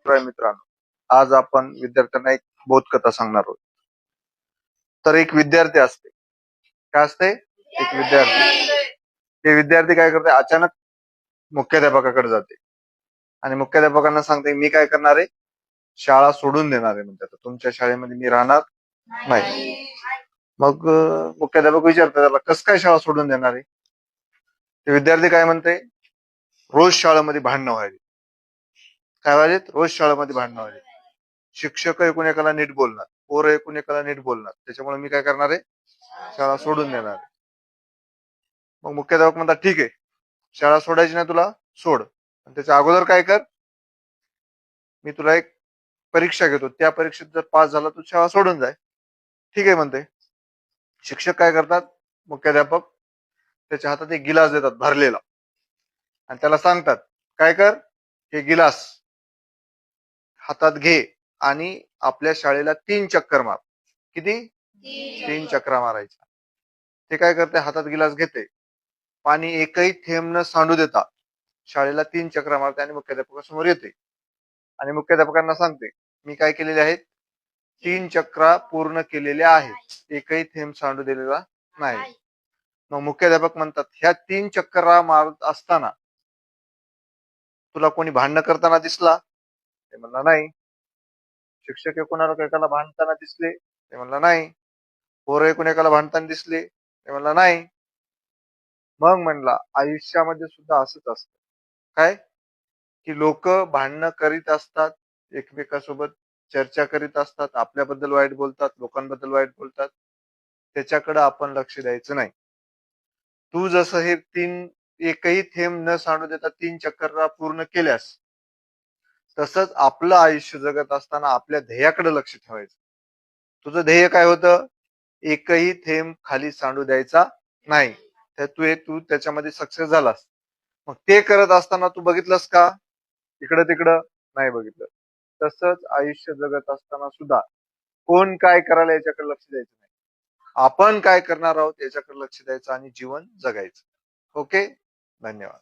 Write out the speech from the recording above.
मित्रांनो, आज आपण विद्यार्थ्यांना एक बोधकथा सांगणार आहोत. तर एक विद्यार्थी असते. काय असते? एक विद्यार्थी. ते विद्यार्थी काय करते? अचानक मुख्याध्यापकाकडे जाते आणि मुख्याध्यापकांना सांगते, मी काय करणार आहे? शाळा सोडून देणार आहे. म्हणते, तुमच्या शाळेमध्ये मी राहणार नाही. मग मुख्याध्यापक विचारतात त्याला, कसं काय शाळा सोडून देणार आहे? ते विद्यार्थी काय म्हणते? रोज शाळेमध्ये भांडणं व्हायची. काय व्हायचे? रोज शाळेमध्ये भांडणं व्हायची. शिक्षक एकूण एकाला नीट बोलणार, पोरं एकूण एकाला नीट बोलणार, त्याच्यामुळे मी काय करणार आहे? शाळा सोडून देणार आहे. मग मुख्याध्यापक म्हणतात, ठीक आहे, शाळा सोडायची नाही तुला, सोड. पण त्याच्या अगोदर काय कर, मी तुला एक परीक्षा घेतो, त्या परीक्षेत जर पास झाला तू शाळा सोडून जाय. ठीक आहे म्हणते. शिक्षक काय करतात? मुख्याध्यापक त्याच्या हातात एक गिलास देतात भरलेला आणि त्याला सांगतात, काय कर, हे गिलास हातात घे आणि आपल्या शाळेला 3 चक्कर मार. किती? 3 चक्रा मारायच्या. ते काय करते? हातात गिलास घेते, पाणी एकही थेंब न सांडू देता शाळेला 3 चक्रा मारते आणि मुख्याध्यापकासमोर येते आणि मुख्याध्यापकांना सांगते, मी काय केलेले आहेत? 3 चक्रा पूर्ण केलेल्या आहेत, एकही थेंब सांडू दिलेला नाही. मग मुख्याध्यापक म्हणतात, ह्या 3 चक्रा मारत असताना तुला कोणी भांडण करताना दिसला? ते म्हणला नाही. शिक्षक कोणाला एकाला भांडताना दिसले? ते म्हणला नाही. पोरं एकूण एकाला भांडताना दिसले? ते म्हणला नाही. मग म्हणला, आयुष्यामध्ये सुद्धा असंच असतं. काय? की लोक भांडणं करीत असतात, एकमेकांसोबत चर्चा करीत असतात, आपल्याबद्दल वाईट बोलतात, लोकांबद्दल वाईट बोलतात, त्याच्याकडे आपण लक्ष द्यायचं नाही. तू जसं हे 3 एकही थेंब न सांडू देता 3 चक्रा पूर्ण केल्यास, तसंच आपलं आयुष्य जगत असताना आपल्या ध्येयाकडे लक्ष ठेवायचं. तुझं ध्येय काय होतं? एकही थेंब खाली सांडू द्यायचा नाही. तर तू त्याच्यामध्ये सक्सेस झालास. मग ते करत असताना तू बघितलंस का इकडं तिकडं? नाही बघितलं. तसंच आयुष्य जगत असताना सुद्धा कोण काय करायला याच्याकडे लक्ष द्यायचं नाही. आपण काय करणार आहोत याच्याकडे लक्ष द्यायचं आणि जीवन जगायचं. ओके, धन्यवाद.